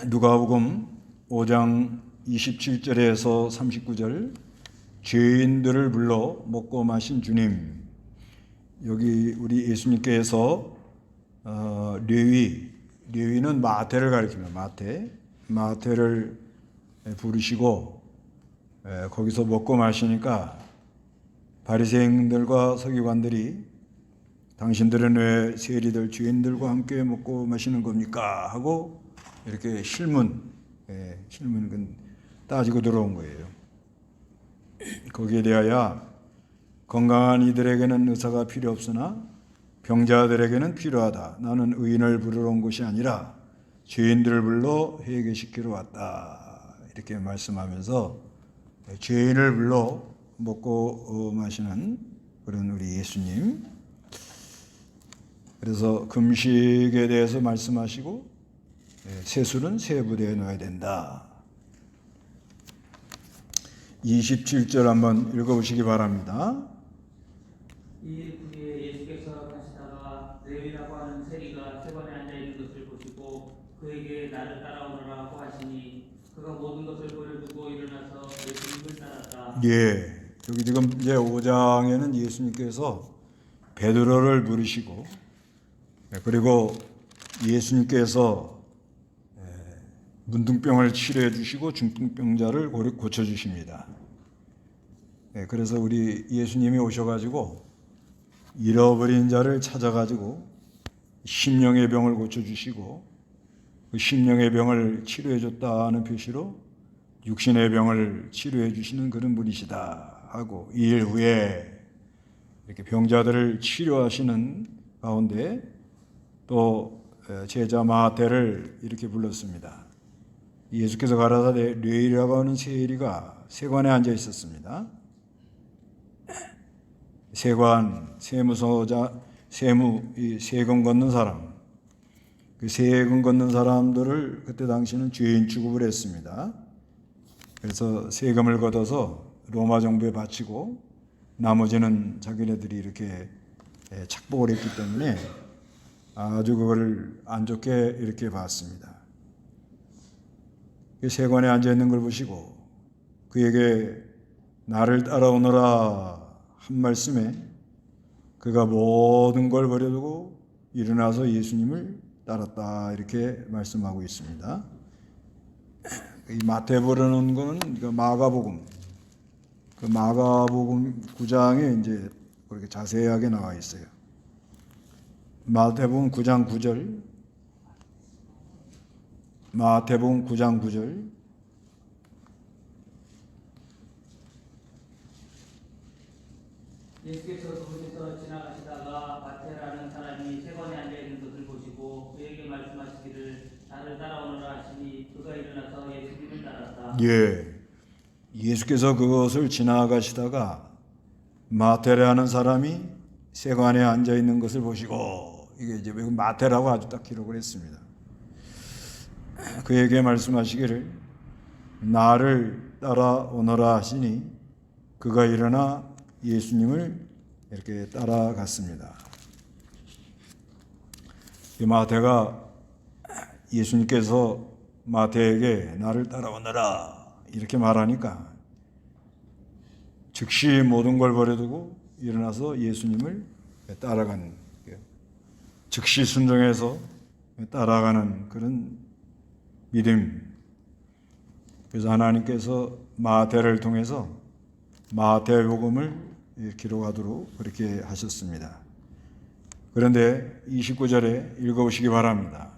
누가복음 5장 27절에서 39절 죄인들을 불러 먹고 마신 주님. 여기 우리 예수님께서 레위는 마태를 가리킵니다. 마태를 부르시고 거기서 먹고 마시니까 바리새인들과 서기관들이 당신들은 왜 세리들 죄인들과 함께 먹고 마시는 겁니까? 하고 이렇게 실문 따지고 들어온 거예요. 거기에 대하여 건강한 이들에게는 의사가 필요 없으나 병자들에게는 필요하다. 나는 의인을 부르러 온 것이 아니라 죄인들을 불러 회개시키러 왔다. 이렇게 말씀하면서 죄인을 불러 먹고 마시는 그런 우리 예수님. 그래서 금식에 대해서 말씀하시고 세술은 세 부대에 넣어야 된다. 27절 한번 읽어보시기 바랍니다. 이 후에 예수께서 가시다가 레위라고 하는 세리가 세관에 앉아 있는 것을 보시고 그에게 나를 따라오너라고 하시니 그가 모든 것을 버려두고 일어나서 예수님을 따랐다. 여기 지금 이제 5장에는 예수님께서 베드로를 부르시고 그리고 예수님께서 문둥병을 치료해 주시고 중풍병자를 고쳐 주십니다. 그래서 우리 예수님이 오셔가지고 잃어버린 자를 찾아가지고 심령의 병을 고쳐 주시고 그 심령의 병을 치료해 줬다는 표시로 육신의 병을 치료해 주시는 그런 분이시다 하고 2일 후에 이렇게 병자들을 치료하시는 가운데 또 제자 마태를 이렇게 불렀습니다. 예수께서 가라사대 레위라고 하는 세리가 세관에 앉아 있었습니다. 세관, 세무서자, 세금 걷는 사람. 그 세금 걷는 사람들을 그때 당시는 죄인 취급을 했습니다. 그래서 세금을 걷어서 로마 정부에 바치고 나머지는 자기네들이 이렇게 착복을 했기 때문에 아주 그걸 안 좋게 이렇게 봤습니다. 세관에 앉아 있는 걸 보시고 그에게 나를 따라오너라 한 말씀에 그가 모든 걸 버려두고 일어나서 예수님을 따랐다 이렇게 말씀하고 있습니다. 이 마태복음은 그 마가복음 9장에 이제 그렇게 자세하게 나와 있어요. 마태복음 9장 9절. 마태복음 9장 9절. 예수께서 그곳에서 지나가시다가 마태라는 사람이 세관에 앉아 있는 것을 보시고 그에게 말씀하시기를 나를 따라오너라 하시니 그가 일어나서 예수님을 따랐다. 예수께서 그것을 지나가시다가 마태라는 사람이 세관에 앉아 있는 것을 보시고 이게 이제 마태라고 아주 딱 기록을 했습니다. 그에게 말씀하시기를 나를 따라오너라 하시니 그가 일어나 예수님을 이렇게 따라갔습니다. 마태가 예수님께서 마태에게 나를 따라오너라 이렇게 말하니까 즉시 모든 걸 버려두고 일어나서 예수님을 따라가는, 즉시 순종해서 따라가는 그런 믿음. 그래서 하나님께서 마태를 통해서 마태복음을 기록하도록 그렇게 하셨습니다. 그런데 29절에 읽어보시기 바랍니다.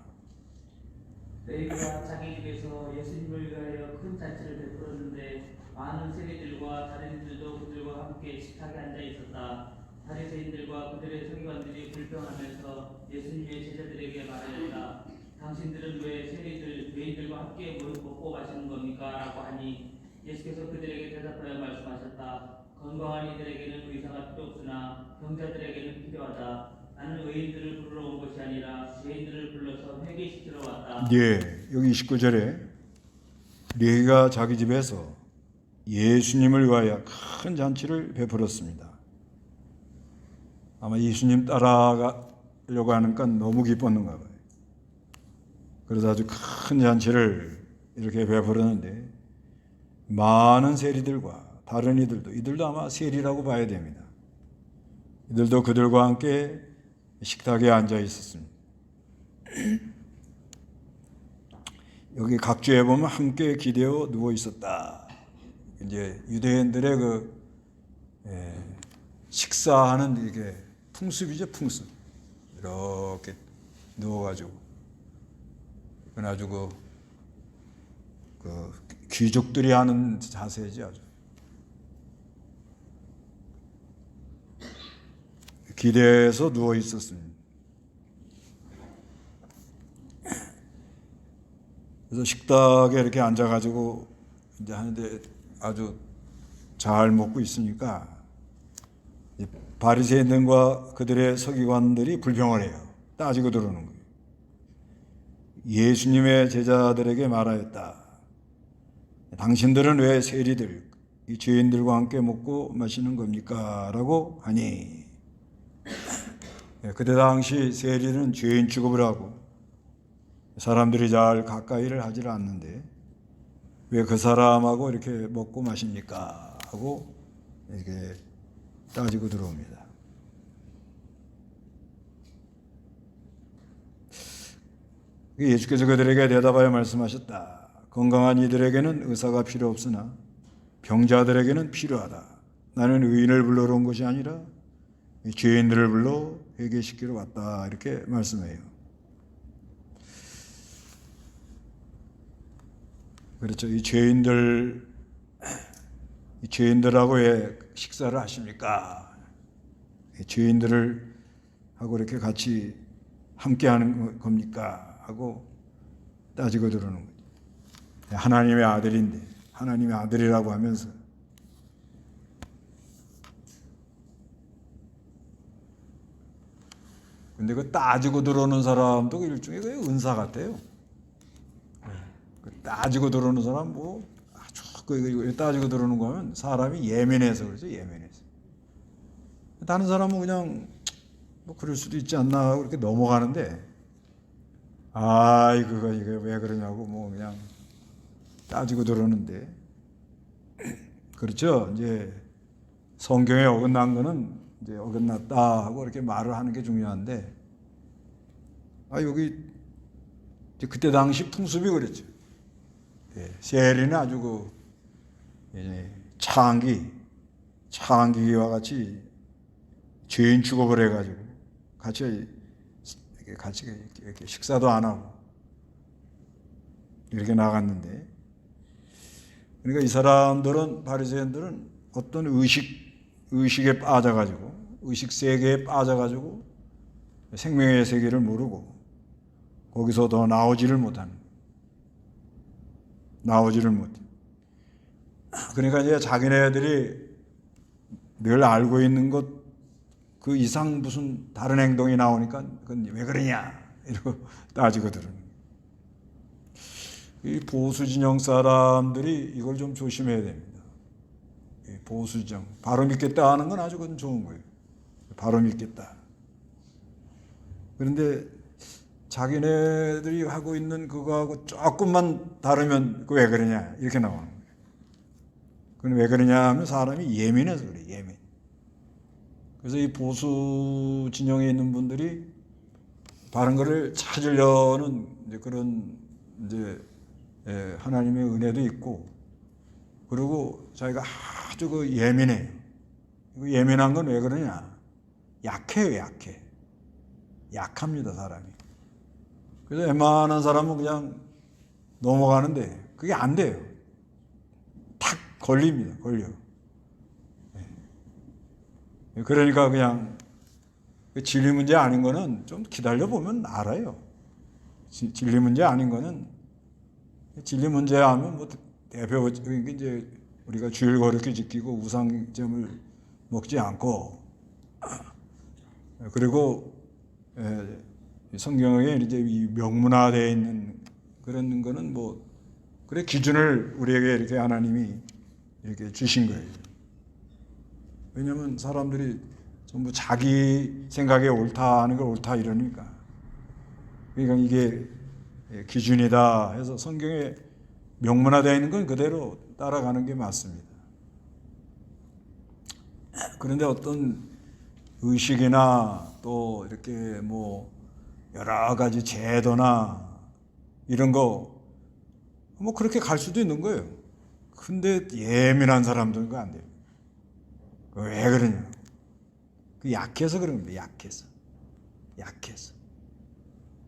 레위가 자기 집에서 예수님을 위하여 큰 잔치를 베풀었는데 많은 세리들과 다른 이들도 그들과 함께 식탁에 앉아 있었다. 바리새인들과 그들의 서기관들이 불평하면서 예수님의 제자들에게 말하였다. 당신들은 왜 세리들, 죄인들과 함께 먹고 마시는 겁니까? 라고 하니 예수께서 그들에게 대답하여 말씀하셨다. 건강한 이들에게는 의사가 필요 없으나 병자들에게는 필요하다. 나는 의인들을 부르러 온 것이 아니라 죄인들을 불러서 회개시키러 왔다. 여기 29절에 레위가 자기 집에서 예수님을 위하여 큰 잔치를 베풀었습니다. 아마 예수님 따라가려고 하니까 너무 기뻤는가 봐요. 그래서 아주 큰 잔치를 이렇게 베풀었는데 많은 세리들과 다른 이들도 아마 세리라고 봐야 됩니다. 이들도 그들과 함께 식탁에 앉아 있었습니다. 여기 각주에 보면 함께 기대어 누워 있었다. 이제 유대인들의 식사하는 이게 풍습이죠, 풍습. 이렇게 누워가지고, 그건 아주 그 귀족들이 하는 자세지 아주. 기대서 누워 있었습니다. 그래서 식탁에 이렇게 앉아가지고 이제 하는데 아주 잘 먹고 있으니까 바리새인들과 그들의 서기관들이 불평을 해요. 따지고 들어오는 거예요. 예수님의 제자들에게 말하였다. 당신들은 왜 세리들, 이 죄인들과 함께 먹고 마시는 겁니까? 라고 하니, 그때 당시 세리는 죄인 취급을 하고 사람들이 잘 가까이를 하질 않는데 왜 그 사람하고 이렇게 먹고 마십니까? 하고 이렇게 따지고 들어옵니다. 예수께서 그들에게 대답하여 말씀하셨다. 건강한 이들에게는 의사가 필요 없으나 병자들에게는 필요하다. 나는 의인을 불러러 온 것이 아니라 죄인들을 불러 회개시키러 왔다. 이렇게 말씀해요. 그렇죠. 이 죄인들하고 왜 식사를 하십니까? 죄인들을 하고 이렇게 같이 함께 하는 겁니까? 하고 따지고 들어오는 거죠. 하나님의 아들인데, 하나님의 아들이라고 하면서 근데 그 따지고 들어오는 사람도 일종의 그 은사 같아요. 따지고 들어오는 사람 뭐 아주 따지고 들어오는 거 하면 사람이 예민해서 그러죠. 예민해서. 다른 사람은 그냥 뭐 그럴 수도 있지 않나 하고 이렇게 넘어가는데 그거 이게 왜 그러냐고 뭐 그냥 따지고 들어오는데 그렇죠. 이제 성경에 어긋난 거는 이제 어긋났다 하고 이렇게 말을 하는 게 중요한데 여기 그때 당시 풍습이 그랬죠. 세리는 아주 창기와 같이 죄인 취급을 해가지고 같이 이렇게 식사도 안 하고 이렇게 나갔는데 그러니까 이 사람들은 바리새인들은 어떤 의식에 빠져가지고 의식 세계에 빠져가지고 생명의 세계를 모르고 거기서 더 나오지를 못하는. 그러니까 이제 자기네들이 늘 알고 있는 것 그 이상 무슨 다른 행동이 나오니까 그건 왜 그러냐 이러고 따지고 들어요. 이 보수 진영 사람들이 이걸 좀 조심해야 됩니다. 보수 진영 바로 믿겠다 하는 건 아주 그건 좋은 거예요. 바로 믿겠다. 그런데 자기네들이 하고 있는 그거하고 조금만 다르면 그 왜 그러냐 이렇게 나오는 거예요. 그건 왜 그러냐 하면 사람이 예민해서 그래. 예민. 그래서 이 보수 진영에 있는 분들이 바른 거를 찾으려는 이제 그런 이제 하나님의 은혜도 있고 그리고 자기가 아주 예민해요. 예민한 건 왜 그러냐? 약해요, 약해. 약합니다, 사람이. 그래서 웬만한 사람은 그냥 넘어가는데 그게 안 돼요. 탁 걸립니다. 걸려. 그러니까 그냥 진리 문제 아닌 거는 좀 기다려보면 알아요. 진리 문제 아닌 거는 진리 문제 하면 뭐 대표 이제 우리가 주일 거룩히 지키고 우상점을 먹지 않고 그리고 성경에 이제 이 명문화되어 있는 그런 거는 뭐 그래 기준을 우리에게 이렇게 하나님이 이렇게 주신 거예요. 왜냐하면 사람들이 전부 자기 생각에 옳다 하는 걸 옳다 이러니까 그러니까 이게 기준이다 해서 성경에 명문화되어 있는 건 그대로 따라가는 게 맞습니다. 그런데 어떤 의식이나 또 이렇게 뭐 여러 가지 제도나 이런 거 뭐 그렇게 갈 수도 있는 거예요. 근데 예민한 사람들은 그거 안 돼요. 왜 그러냐? 그 약해서 그런 겁니다. 약해서.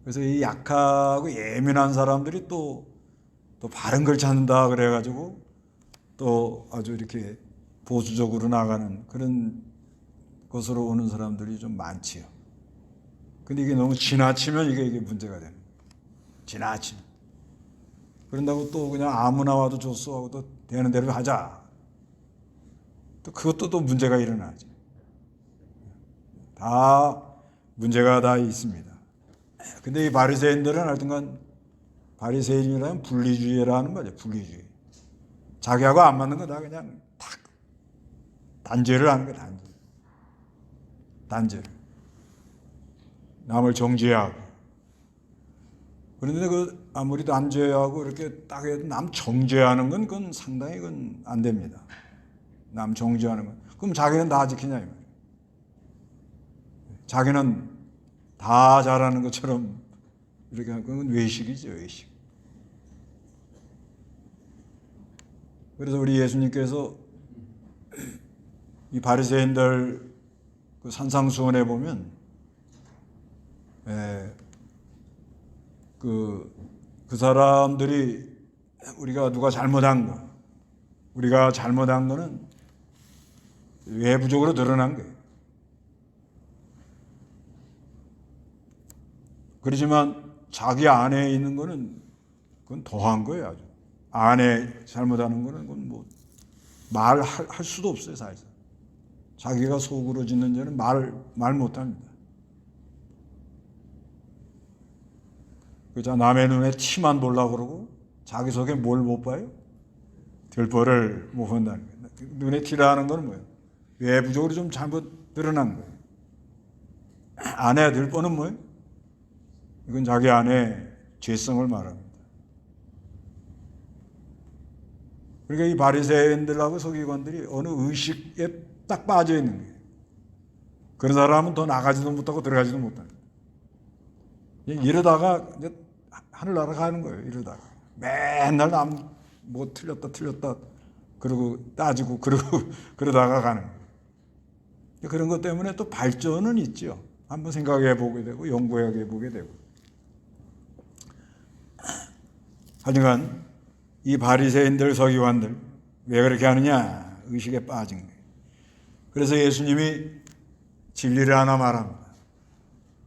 그래서 이 약하고 예민한 사람들이 또 바른 걸 찾는다 그래가지고 또 아주 이렇게 보수적으로 나가는 그런 것으로 오는 사람들이 좀 많지요. 근데 이게 너무 지나치면 이게 문제가 되는 거예요. 지나치면. 그런다고 또 그냥 아무나 와도 좋소 하고 또 되는 대로 하자. 또 그것도 또 문제가 일어나죠. 다 문제가 다 있습니다. 근데 이 바리새인들은 하여튼간 바리새인이라는 분리주의라는 거죠. 분리주의. 자기하고 안 맞는 거 다 그냥 탁 단죄를 하는 거야. 단죄. 남을 정죄하고. 그런데 그 아무리 단죄하고 이렇게 딱 해도 남 정죄하는 건 그건 상당히 그건 안 됩니다. 남 정죄하는 건. 그럼 자기는 다 지키냐 이 말이에요. 자기는 다 잘하는 것처럼 이렇게 하는 건 외식이죠, 외식. 그래서 우리 예수님께서 이 바리새인들 그 산상수훈에 보면 그 사람들이 우리가 누가 잘못한 거, 우리가 잘못한 거는 외부적으로 드러난 거예요. 그렇지만 자기 안에 있는 거는 그건 더한 거예요, 아주. 안에 잘못하는 거는 그건 뭐 말할 수도 없어요, 사실상. 자기가 속으로 짓는 죄는 말 못합니다. 그자 남의 눈에 티만 보려고 그러고 자기 속에 뭘 못 봐요? 들보를 못 본다는 거예요. 눈에 티라는 건 뭐예요? 외부적으로 좀 잘못 드러난 거예요. 안에 들보는 뭐예요? 이건 자기 안에 죄성을 말합니다. 그러니까 이 바리새인들하고 서기관들이 어느 의식에 딱 빠져 있는 거예요. 그런 사람은 더 나가지도 못하고 들어가지도 못하는 거예요. 이러다가 이제 하늘 날아가는 거예요. 이러다가 맨날 남 뭐 틀렸다 그러고 따지고 그러다가 가는 거예요. 그런 것 때문에 또 발전은 있죠. 한번 생각해 보게 되고 연구해 보게 되고. 하여간 이 바리새인들 서기관들 왜 그렇게 하느냐? 의식에 빠진 거예요. 그래서 예수님이 진리를 하나 말합니다.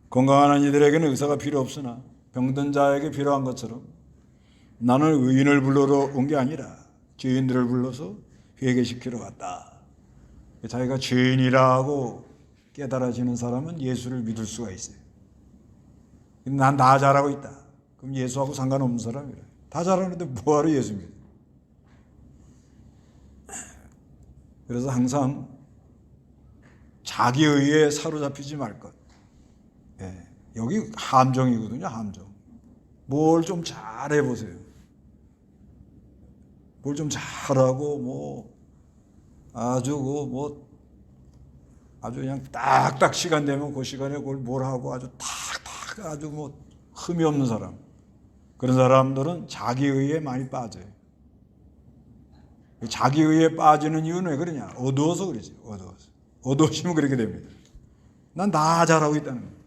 건강한 이들에게는 의사가 필요 없으나 병든 자에게 필요한 것처럼 나는 의인을 불러러 온 게 아니라 죄인들을 불러서 회개시키러 왔다. 자기가 죄인이라고 깨달아지는 사람은 예수를 믿을 수가 있어요. 난 다 잘하고 있다. 그럼 예수하고 상관없는 사람이래. 다 잘하는데 뭐하러 예수 믿어? 그래서 항상 자기 의에 사로잡히지 말 것. 여기 함정이거든요, 함정. 뭘 좀 잘해보세요. 뭘 좀 잘하고, 아주 그냥 딱딱 시간 되면 그 시간에 그걸 뭘 하고 아주 탁탁 아주 흠이 없는 사람. 그런 사람들은 자기 의에 많이 빠져요. 자기 의에 빠지는 이유는 왜 그러냐? 어두워서 그러지, 어두워서. 어두워지면 그렇게 됩니다. 난 다 잘하고 있다는 거예요.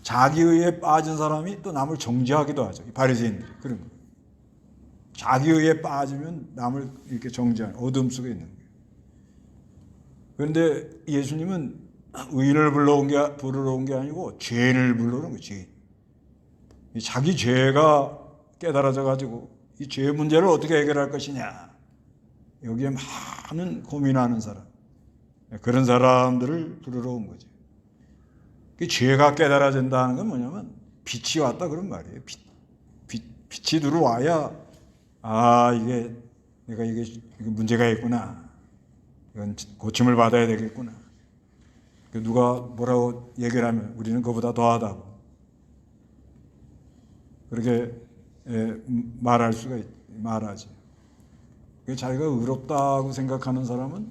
자기 의에 빠진 사람이 또 남을 정죄하기도 하죠. 바리새인들이 그런 거예요. 자기 의에 빠지면 남을 이렇게 정죄하는 어둠 속에 있는 거예요. 그런데 예수님은 의인을 부르러 온 게 아니고 죄인을 부르러 온 거예요. 죄인. 자기 죄가 깨달아져 가지고 이 죄 문제를 어떻게 해결할 것이냐. 여기에 많은 고민하는 사람. 그런 사람들을 부르러 온 거죠. 그 죄가 깨달아진다는 건 뭐냐면 빛이 왔다 그런 말이에요. 빛이 들어와야 이게 내가 이게 문제가 있구나. 이건 고침을 받아야 되겠구나. 누가 뭐라고 얘기를 하면 우리는 그보다 더하다고. 그렇게 말할 수가 말하지. 자기가 의롭다고 생각하는 사람은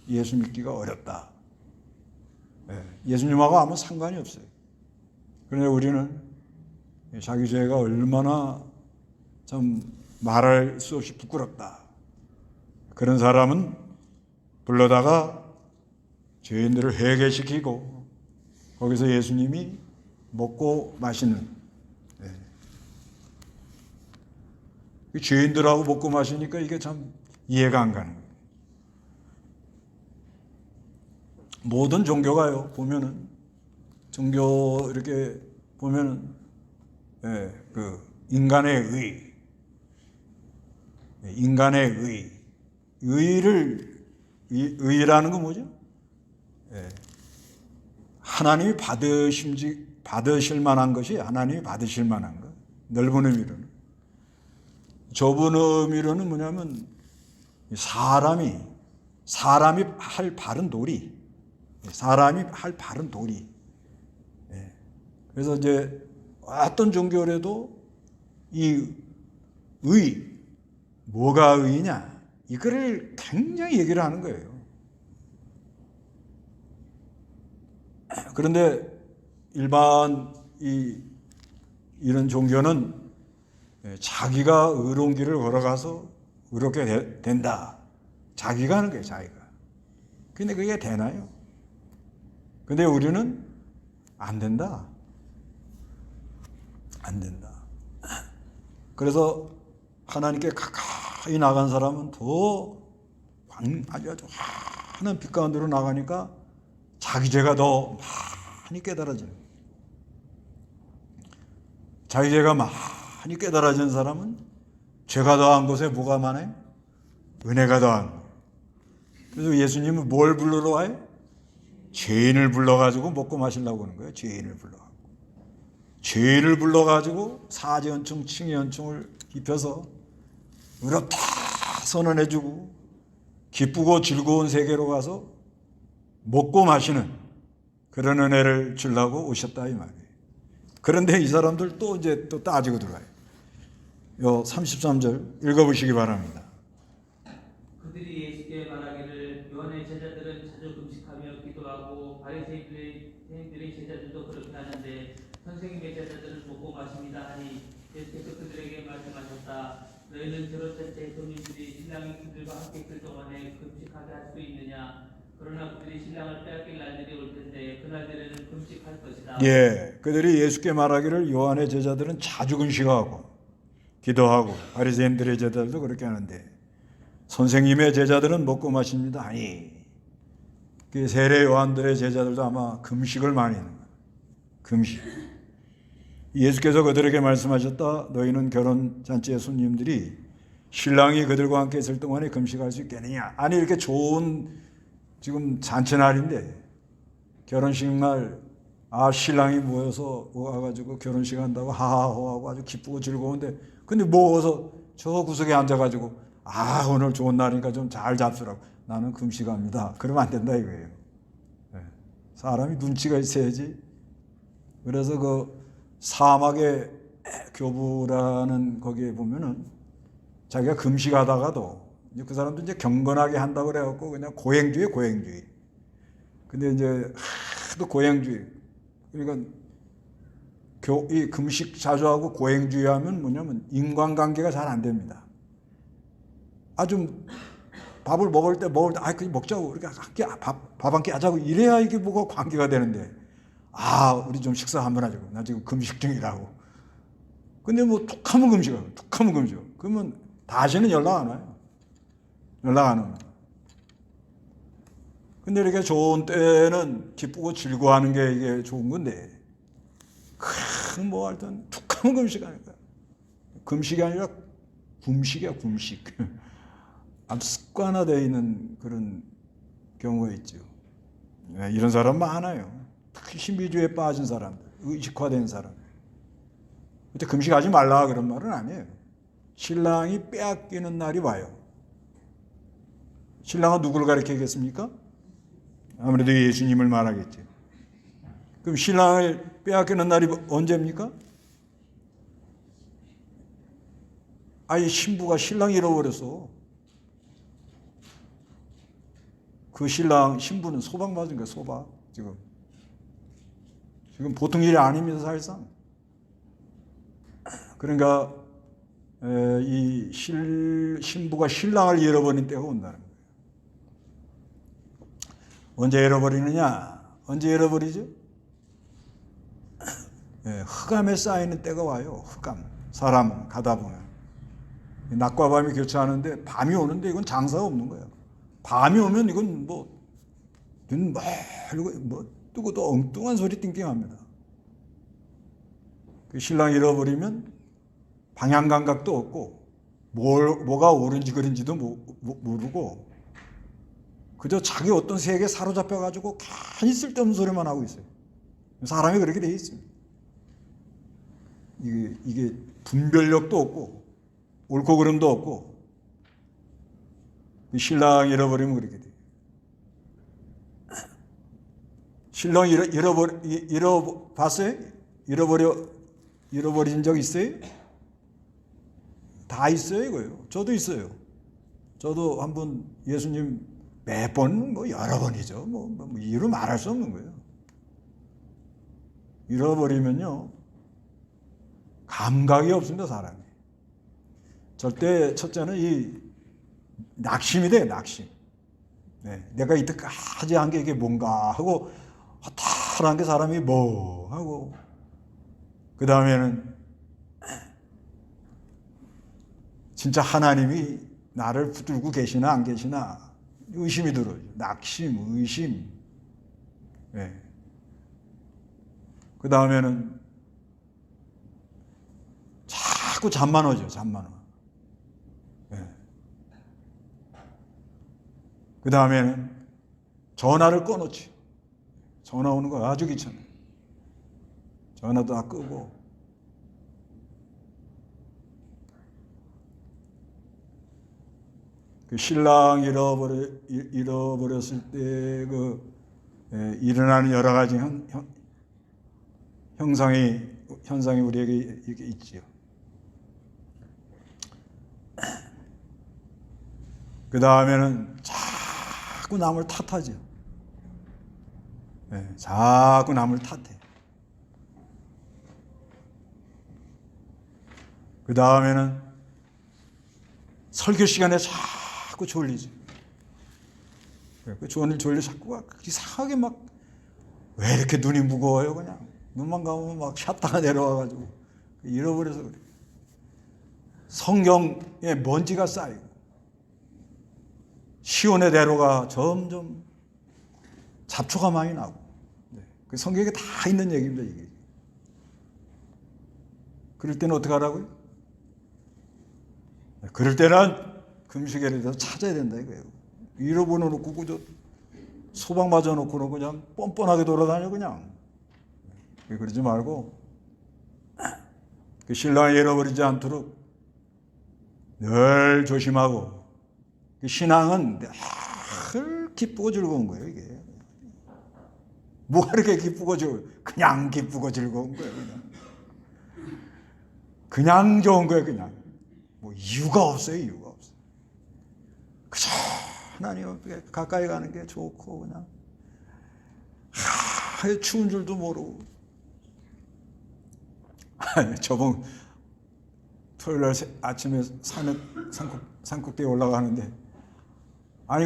예수 믿기가 어렵다. 예수님하고 아무 상관이 없어요. 그런데 우리는 자기 죄가 얼마나 참 말할 수 없이 부끄럽다. 그런 사람은 불러다가 죄인들을 회개시키고 거기서 예수님이 먹고 마시는, 죄인들하고 먹고 마시니까 이게 참 이해가 안 가는 거예요. 모든 종교가요, 보면은, 종교 이렇게 보면은, 그 인간의 의라는 건 뭐죠? 하나님이 받으실 만한 것이 하나님이 받으실 만한 것. 넓은 의미로는. 좁은 의미로는 뭐냐면 사람이 할 바른 도리. 사람이 할 바른 도리. 그래서 이제 어떤 종교라도 이 뭐가 의냐? 이거를 굉장히 얘기를 하는 거예요. 그런데 일반 이런 종교는 자기가 의로운 길을 걸어가서 의롭게 된다. 자기가 하는 거예요, 자기가. 근데 그게 되나요? 근데 우리는 안 된다. 안 된다. 그래서 하나님께 가까이 나간 사람은 더 아주 환한 빛 가운데로 나가니까 자기 죄가 더 많이 깨달아지는 거예요. 자기 죄가 많이 깨달아진 사람은 죄가 더한 곳에 뭐가 많아요? 은혜가 더한 거예요. 그래서 예수님은 뭘 불러러 와요? 죄인을 불러가지고 먹고 마시려고 하는 거예요. 죄인을 불러가지고. 죄인을 불러가지고 사지연충, 칭의연충을 입혀서 의롭다 선언해주고 기쁘고 즐거운 세계로 가서 먹고 마시는 그런 은혜를 주려고 오셨다 이 말이에요. 그런데 이 사람들 또 이제 또 따지고 들어와요. 요 33절 읽어보시기 바랍니다. 그들이 예수께 말하기를 요한의 제자들은 자주 금식하며 기도하고 바리새인들의 제자들도 그렇게 하는데 선생님의 제자들은 먹고 마십니다 하니 예수께서 그들에게 말씀하셨다. 너희는 결혼잔치의 손님들이 신랑이 그들과 함께 있을 동안에 금식하게 할 수 있느냐? 그러나 그들이 신랑을 빼앗길 날들이 올 텐데 그 날들에는 금식할 것이다. 그들이 예수께 말하기를 요한의 제자들은 자주 금식하고 기도하고 바리새인들의 제자들도 그렇게 하는데 선생님의 제자들은 먹고 마십니다. 아니, 그 세례 요한들의 제자들도 아마 금식을 많이 하는 거예요. 금식. 예수께서 그들에게 말씀하셨다. 너희는 결혼잔치의 손님들이 신랑이 그들과 함께 있을 동안에 금식할 수 있겠느냐. 아니, 이렇게 좋은 지금 잔치날인데 결혼식 날 신랑이 모여서 와가지고 결혼식 한다고 하하호하고 아주 기쁘고 즐거운데 근데 모어서 저 구석에 앉아가지고 오늘 좋은 날이니까 좀 잘 잡수라고. 나는 금식합니다. 그러면 안 된다 이거예요. 사람이 눈치가 있어야지. 그래서 그 사막의 교부라는 거기에 보면은 자기가 금식하다가도 그 사람도 이제 경건하게 한다고 그래갖고 그냥 고행주의. 근데 이제 하도 고행주의. 그러니까 이 금식 자주 하고 고행주의 하면 뭐냐면 인간관계가 잘 안 됩니다. 좀 밥을 먹을 때 그냥 먹자고 이렇게 밥 한 끼 하자고 이래야 이게 뭐가 관계가 되는데 우리 좀 식사 한번 하자고. 나 지금 금식 중이라고. 근데 뭐 툭 하면 금식하고 그러면 다시는 연락 안 와요. 연락 안 옵니다. 근데 이렇게 좋은 때는 기쁘고 즐거워하는 게 이게 좋은 건데 뭐 하여튼 툭 하면 금식하는 거야. 금식이 아니라 굶식이야, 굶식. 아주 습관화되어 있는 그런 경우가 있죠. 이런 사람 많아요. 특히 신비주의에 빠진 사람들, 의식화된 사람들. 근데 금식하지 말라 그런 말은 아니에요. 신랑이 빼앗기는 날이 와요. 신랑은 누구를 가리키겠습니까? 아무래도 예수님을 말하겠죠. 그럼 신랑을 빼앗기는 날이 언제입니까? 아예 신부가 신랑 잃어버렸어. 그 신랑 신부는 소방 맞은 거야, 소방. 지금 보통 일이 아닙니다, 사실상. 그러니까 이 신부가 신랑을 잃어버린 때가 온다는 거예요. 언제 잃어버리느냐? 언제 잃어버리죠? 흑암에 쌓이는 때가 와요. 흑암. 사람 가다 보면 낮과 밤이 교차하는데 밤이 오는데 이건 장사가 없는 거예요. 밤이 오면 이건 눈 멀고 뜨고 또 엉뚱한 소리 띵띵합니다. 그 신랑 잃어버리면 방향 감각도 없고 뭐가 옳은지 그른지도 모르고 그저 자기 어떤 세계에 사로잡혀 가지고 괜히 쓸데없는 소리만 하고 있어요. 사람이 그렇게 돼 있습니다. 이게 분별력도 없고 옳고 그름도 없고 신랑 잃어버리면 그렇게 돼요. 신랑 잃어봤어요? 잃어버린 적 있어요? 다 있어요, 이거요. 저도 있어요. 저도 한번 예수님 몇 번, 여러 번이죠. 이유로 말할 수 없는 거예요. 잃어버리면요, 감각이 없습니다, 사람이. 절대 첫째는 이 낙심이 돼요, 낙심. 네, 내가 이때까지 한 게 이게 뭔가 하고 허탈한 게 사람이 뭐 하고 그 다음에는 진짜 하나님이 나를 붙들고 계시나 안 계시나 의심이 들어요. 낙심, 의심. 네. 그 다음에는 자꾸 잠만 오죠. 잠만 와. 네. 그 다음에는 전화를 꺼놓지. 전화 오는 거 아주 귀찮아요. 전화도 다 끄고. 그 신랑 잃어버렸을 때 일어나는 여러 가지 현상이 우리에게 이렇게 있지요. 그 다음에는 자꾸 남을 탓하죠. 네, 자꾸 남을 탓해. 그 다음에는 설교 시간에 자꾸 졸리지. 그 졸려 자꾸 이상하게 왜 이렇게 눈이 무거워요, 그냥. 눈만 감으면 샷다가 내려와가지고. 잃어버려서 그래. 성경에 먼지가 쌓이고, 시온의 대로가 점점 잡초가 많이 나고. 그 성경에 다 있는 얘기입니다, 이게. 그럴 때는 어떻게 하라고요? 그럴 때는 금식회를 찾아야 된다 이거예요. 잃어버려 놓고 그저 소방 맞아 놓고는 그냥 뻔뻔하게 돌아다녀 그냥. 그러지 말고 그 신랑이 잃어버리지 않도록 늘 조심하고. 그 신앙은 늘 기쁘고 즐거운 거예요, 이게. 뭐가 이렇게 기쁘고 즐거워? 그냥 기쁘고 즐거운 거예요, 그냥 좋은 거예요, 그냥. 이유가 없어요, 이유가 없어요. 그저 하나님 가까이 가는 게 좋고 그냥 추운 줄도 모르고. 저번 토요일 아침에 산꼭대에 올라가는데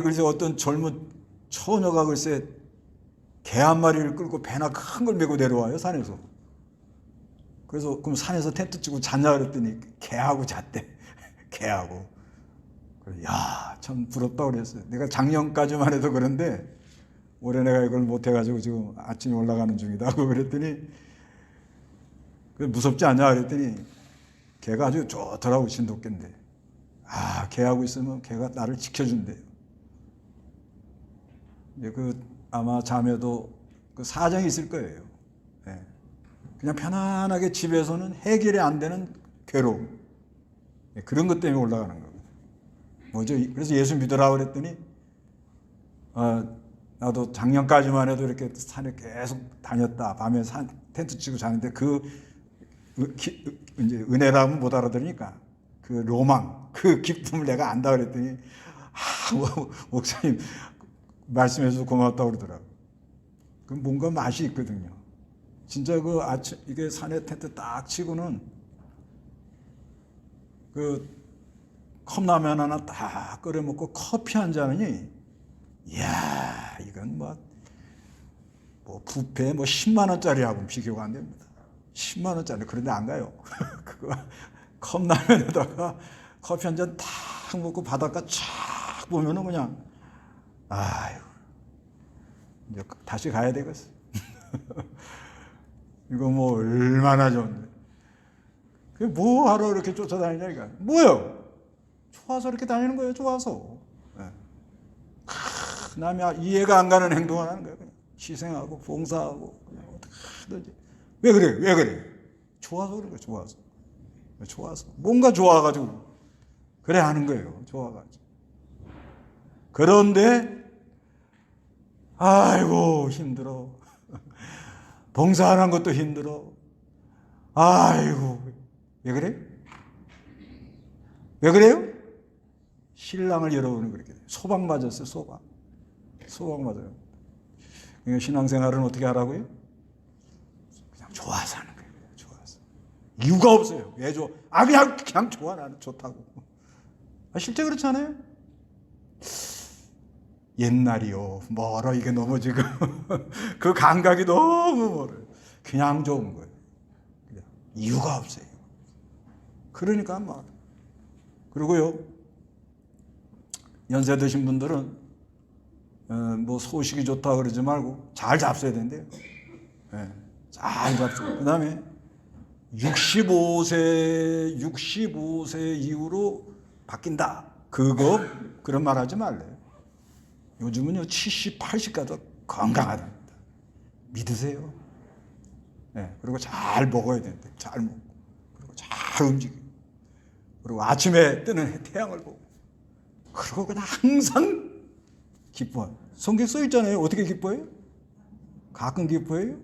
글쎄 어떤 젊은 처녀가 글쎄 개 한 마리를 끌고 배나 큰 걸 메고 내려와요, 산에서. 그래서 그럼 산에서 텐트 치고 잤냐 그랬더니 개하고 잤대. 개하고. 야, 참 부럽다 그랬어요. 내가 작년까지만 해도 그런데 올해 내가 이걸 못 해가지고 지금 아침에 올라가는 중이다 하고 그랬더니 무섭지 않냐 그랬더니 개가 아주 좋더라고, 진돗개인데. 개하고 있으면 개가 나를 지켜준대요. 이제 아마 자매도 사정이 있을 거예요. 네. 그냥 편안하게 집에서는 해결이 안 되는 괴로움. 그런 것 때문에 올라가는 거거든요. 뭐죠? 그래서 예수 믿으라고 그랬더니 나도 작년까지만 해도 이렇게 산에 계속 다녔다. 밤에 텐트 치고 자는데 이제 은혜라면 못 알아들으니까 그 로망, 그 기쁨을 내가 안다 그랬더니 목사님 말씀해줘서 고맙다고 그러더라고. 그 뭔가 맛이 있거든요. 진짜 그 아침 이게 산에 텐트 딱 치고는 그 컵라면 하나 딱 끓여 먹고 커피 한 잔이니, 이야, 이건 뭐 뷔페 10만 원짜리하고는 비교가 안 됩니다. 10만 원짜리 그런데 안 가요. 그거 컵라면에다가 커피 한 잔 탁 먹고 바닷가 쫙 보면은 그냥 아유, 이제 다시 가야 되겠어. 이거 뭐 얼마나 좋은데. 그게 뭐 하러 이렇게 쫓아다니냐 이거. 뭐요? 좋아서 이렇게 다니는 거예요. 좋아서. 네. 남이 이해가 안 가는 행동을 하는 거예요. 그냥 희생하고 봉사하고 그냥 어떻게 하든지. 왜 그래? 왜 그래? 좋아서 그런 거예요. 좋아서. 좋아서. 뭔가 좋아가지고 그래 하는 거예요. 좋아가지고. 그런데 아이고 힘들어. 봉사하는 것도 힘들어. 아이고 왜 그래? 왜 그래요? 신랑을 여러분은 그렇게 돼요. 소방 맞았어요. 소방 맞아요. 그러니까 신앙생활은 어떻게 하라고요? 그냥 좋아서 하는 거예요. 그냥 좋아서. 이유가 없어요. 왜 좋아? 그냥 좋아. 나는 좋다고. 실제 그렇지 않아요? 옛날이요. 멀어. 이게 너무 지금 그 감각이 너무 멀어요. 그냥 좋은 거예요. 그냥. 이유가 없어요. 그러니까 막. 그리고요. 연세 드신 분들은 뭐 소식이 좋다 그러지 말고 잘 잡숴야 된대요. 네, 잘 잡숴. 그 다음에 65세 이후로 바뀐다. 그런 말 하지 말래요. 요즘은요 70, 80까지 건강하답니다. 믿으세요. 네, 그리고 잘 먹어야 되는데 잘 먹고 그리고 잘 움직이고 그리고 아침에 뜨는 태양을 보고 그리고 그냥 항상 기뻐요. 성경 써 있잖아요. 어떻게 기뻐해요? 가끔 기뻐해요?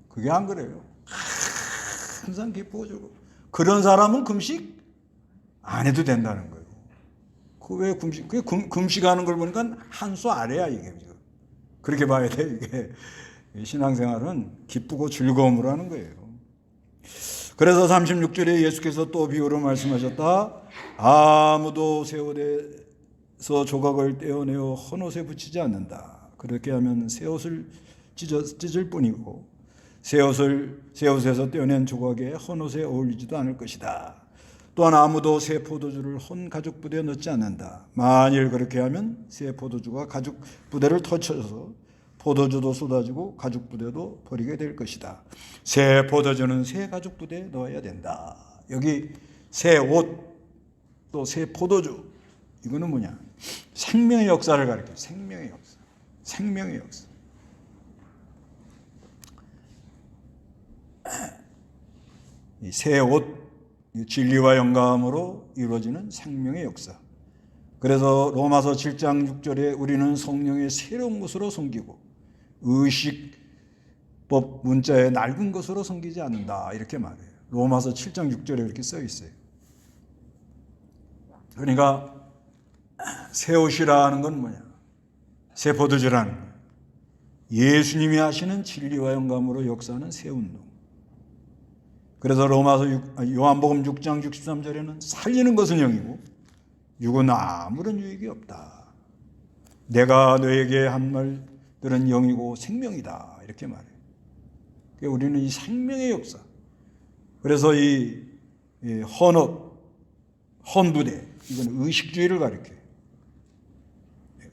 그게 안 그래요. 항상 기뻐주고 그런 사람은 금식 안 해도 된다는 거예요. 왜 금식? 금식하는 걸 보니까 한 수 아래야 이게. 그렇게 봐야 돼 이게. 신앙생활은 기쁘고 즐거움으로 하는 거예요. 그래서 36절에 예수께서 또 비유로 말씀하셨다. 아무도 새 옷에서 조각을 떼어내어 헌옷에 붙이지 않는다. 그렇게 하면 새 옷을 찢을 뿐이고 새 옷에서 떼어낸 조각에 헌옷에 어울리지도 않을 것이다. 또한 아무도 새 포도주를 헌 가죽 부대에 넣지 않는다. 만일 그렇게 하면 새 포도주가 가죽 부대를 터쳐서 포도주도 쏟아지고 가죽 부대도 버리게 될 것이다. 새 포도주는 새 가죽 부대에 넣어야 된다. 여기 새 옷 또 새 포도주 이거는 뭐냐? 생명의 역사를 가리켜요. 생명의 역사. 생명의 역사. 이 새 옷 진리와 영감으로 이루어지는 생명의 역사. 그래서 로마서 7장 6절에 우리는 성령의 새로운 것으로 섬기고 의식법 문자에 낡은 것으로 섬기지 않는다. 이렇게 말해요. 로마서 7장 6절에 이렇게 써 있어요. 그러니까 새 옷이라는 건 뭐냐? 새 포도주라는 거예요. 예수님이 하시는 진리와 영감으로 역사하는 새 운동. 그래서 요한복음 6장 63절에는 살리는 것은 영이고 육은 아무런 유익이 없다. 내가 너에게 한 말들은 영이고 생명이다. 이렇게 말해요. 그러니까 우리는 이 생명의 역사. 그래서 이 헌옷, 헌부대 이건 의식주의를 가리켜요.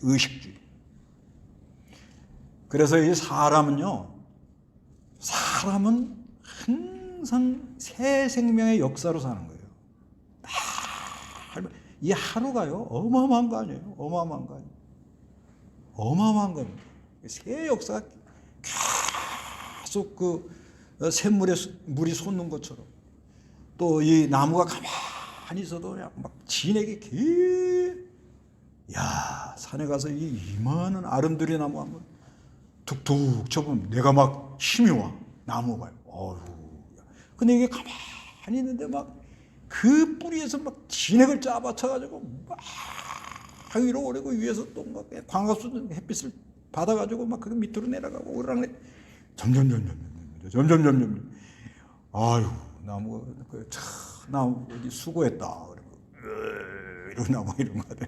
의식주의. 그래서 이 사람은 항상 새 생명의 역사로 사는 거예요. 이 하루가요 어마어마한 거 아니에요? 어마어마한 거 아니에요? 어마어마한 겁니다. 새 역사가 계속 그 샘물에 물이 솟는 것처럼 또 이 나무가 가만히 있어도 그냥 막 진액이 산에 가서 이만한 아름드리 나무 한번 툭툭 쳐보면 내가 막 힘이 와 나무가요. 근데 이게 가만히 있는데 막 그 뿌리에서 막 진액을 짜박쳐가지고 막 위로 오르고 위에서 또 막 광합수 햇빛을 받아가지고 막 그 밑으로 내려가고 오르락내 점점 아유 나무 나무 어디 수고했다 이런 나무 이런 거 같아.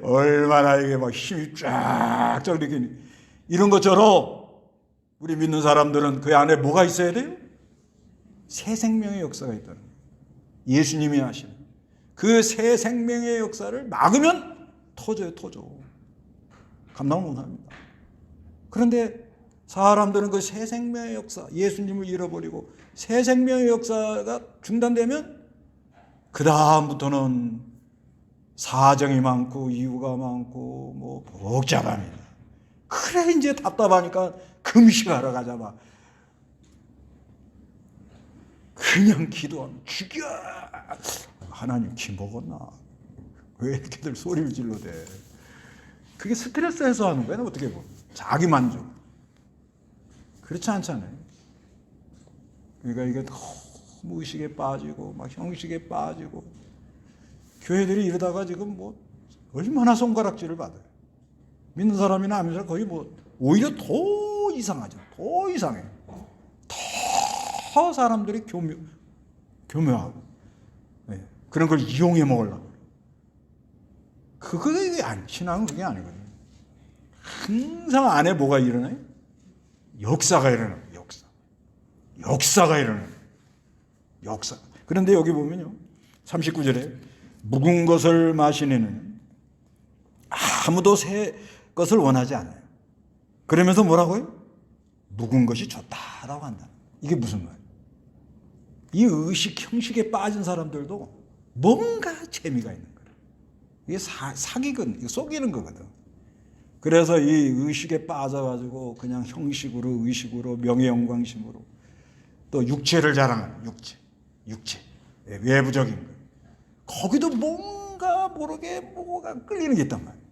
얼마나 이게 막 힘이 쫙쫙 이렇게 이런 것처럼 우리 믿는 사람들은 그 안에 뭐가 있어야 돼요? 새 생명의 역사가 있다는 거예요. 예수님이 하시는 그 새 생명의 역사를 막으면 터져요. 감당을 못합니다. 그런데 사람들은 그 새 생명의 역사, 예수님을 잃어버리고 새 생명의 역사가 중단되면 그 다음부터는 사정이 많고 이유가 많고 뭐 복잡합니다. 그래 이제 답답하니까 금식하러 가자 막 그냥 기도하면 죽여. 하나님 기 먹었나? 왜 이렇게들 소리를 질러대? 그게 스트레스 해소하는 거야. 어떻게 보면 자기 만족. 그렇지 않잖아요. 그러니까 이게 너무 의식에 빠지고 막 형식에 빠지고 교회들이 이러다가 지금 뭐 얼마나 손가락질을 받아요. 믿는 사람이나 안 믿는 사람 거의 뭐 오히려 더 이상하죠. 더 이상해. 더 사람들이 교묘하고 네. 그런 걸 이용해 먹으려고. 그게 신앙은 그게 아니거든요. 항상 안에 뭐가 일어나요? 역사가 일어나요. 역사가 일어나요. 역사. 그런데 여기 보면요. 39절에 묵은 것을 마시는 아무도 새 것을 원하지 않아요. 그러면서 뭐라고요? 묵은 것이 좋다라고 한다. 이게 무슨 말이에요? 이 의식 형식에 빠진 사람들도 뭔가 재미가 있는 거예요. 이게 사기건, 이게 속이는 거거든. 그래서 이 의식에 빠져가지고 그냥 형식으로 의식으로 명예영광심으로 또 육체를 자랑하는 육체 외부적인 거. 거기도 뭔가 모르게 뭐가 끌리는 게 있단 말이에요.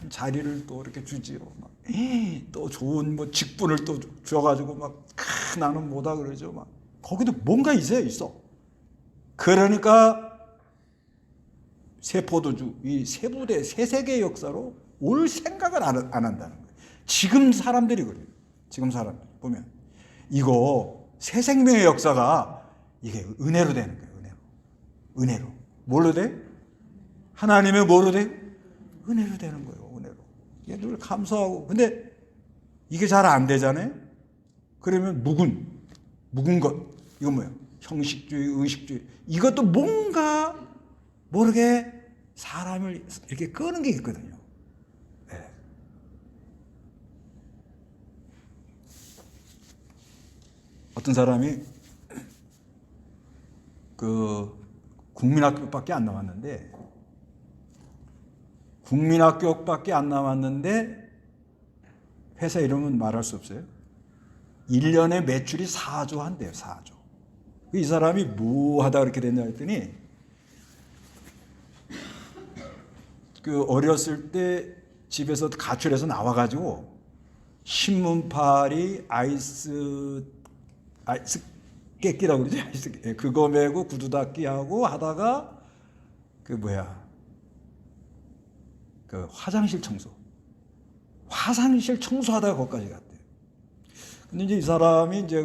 자리를 또 이렇게 주지요. 막. 또 좋은 뭐 직분을 또 줘가지고 막 나는 뭐다 그러죠. 막 거기도 뭔가 있어. 그러니까 세포도주 이 세부대 세세계 역사로 올 생각을 안 한다는 거예요. 지금 사람들이 그래요. 지금 사람들 보면 이거 새 생명의 역사가 이게 은혜로 되는 거예요. 은혜로. 뭘로 돼? 하나님의 뭐로 돼? 은혜로 되는 거예요. 은혜로. 이게 늘 감사하고. 근데 이게 잘 안 되잖아요. 그러면 묵은 것. 이건 뭐예요? 형식주의, 의식주의. 이것도 뭔가 모르게 사람을 이렇게 끄는 게 있거든요. 네. 어떤 사람이 그 국민학교밖에 안 남았는데 회사 이름은 말할 수 없어요. 1년에 매출이 4조 한대요. 4조. 이 사람이 뭐 하다 그렇게 됐냐 했더니 그 어렸을 때 집에서 가출해서 나와가지고 신문팔이 아이스 깨끼라고 그러지? 그거 메고 구두 닦기 하고 하다가 그 화장실 청소하다가 거기까지 갔대요. 근데 이제 이 사람이 이제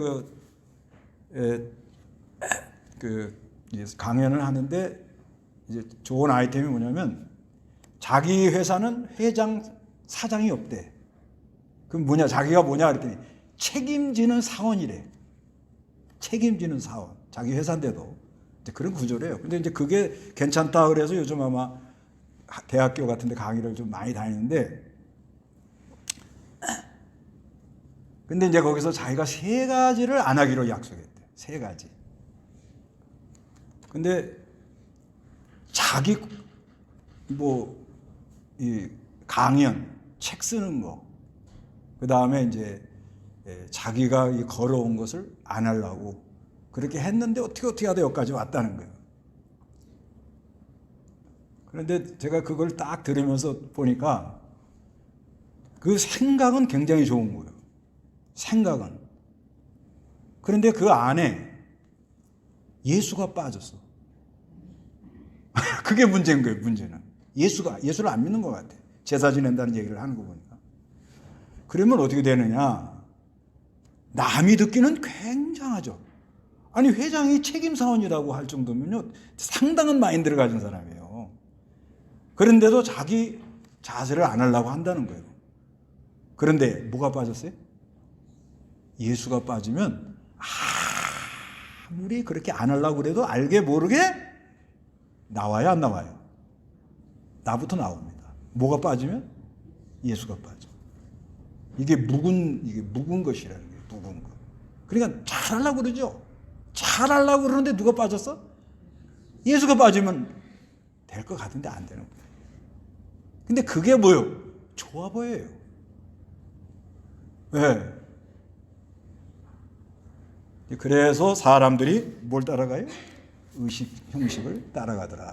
이제 강연을 하는데 이제 좋은 아이템이 뭐냐면 자기 회사는 회장 사장이 없대. 그럼 뭐냐? 자기가 뭐냐 그랬더니 책임지는 사원이래. 책임지는 사원. 자기 회사인데도 이제 그런 구조래요. 근데 이제 그게 괜찮다 그래서 요즘 아마 대학교 같은 데 강의를 좀 많이 다니는데 근데 이제 거기서 자기가 3가지를 안 하기로 약속했대. 3가지. 근데 자기 이 강연, 책 쓰는 거, 그 다음에 이제 자기가 이 걸어온 것을 안 하려고 그렇게 했는데 어떻게 하다 여기까지 왔다는 거예요. 그런데 제가 그걸 딱 들으면서 보니까 그 생각은 굉장히 좋은 거예요. 생각은. 그런데 그 안에 예수가 빠졌어. 그게 문제인 거예요. 문제는 예수를 안 믿는 것 같아. 제사 지낸다는 얘기를 하는 거 보니까. 그러면 어떻게 되느냐? 남이 듣기는 굉장하죠. 아니 회장이 책임사원이라고 할 정도면요 상당한 마인드를 가진 사람이에요. 그런데도 자기 자세를 안 하려고 한다는 거예요. 그런데 뭐가 빠졌어요? 예수가 빠지면 아무리 그렇게 안 하려고 그래도 알게 모르게 나와요, 안 나와요? 나부터 나옵니다. 뭐가 빠지면? 예수가 빠져. 이게 묵은 것이라는 거예요. 묵은 것. 그러니까 잘하려고 그러죠. 잘하려고 그러는데 누가 빠졌어? 예수가 빠지면 될 것 같은데 안 되는 거예요. 근데 그게 뭐예요? 좋아 보여요. 네. 그래서 사람들이 뭘 따라가요? 의식, 형식을 따라가더라.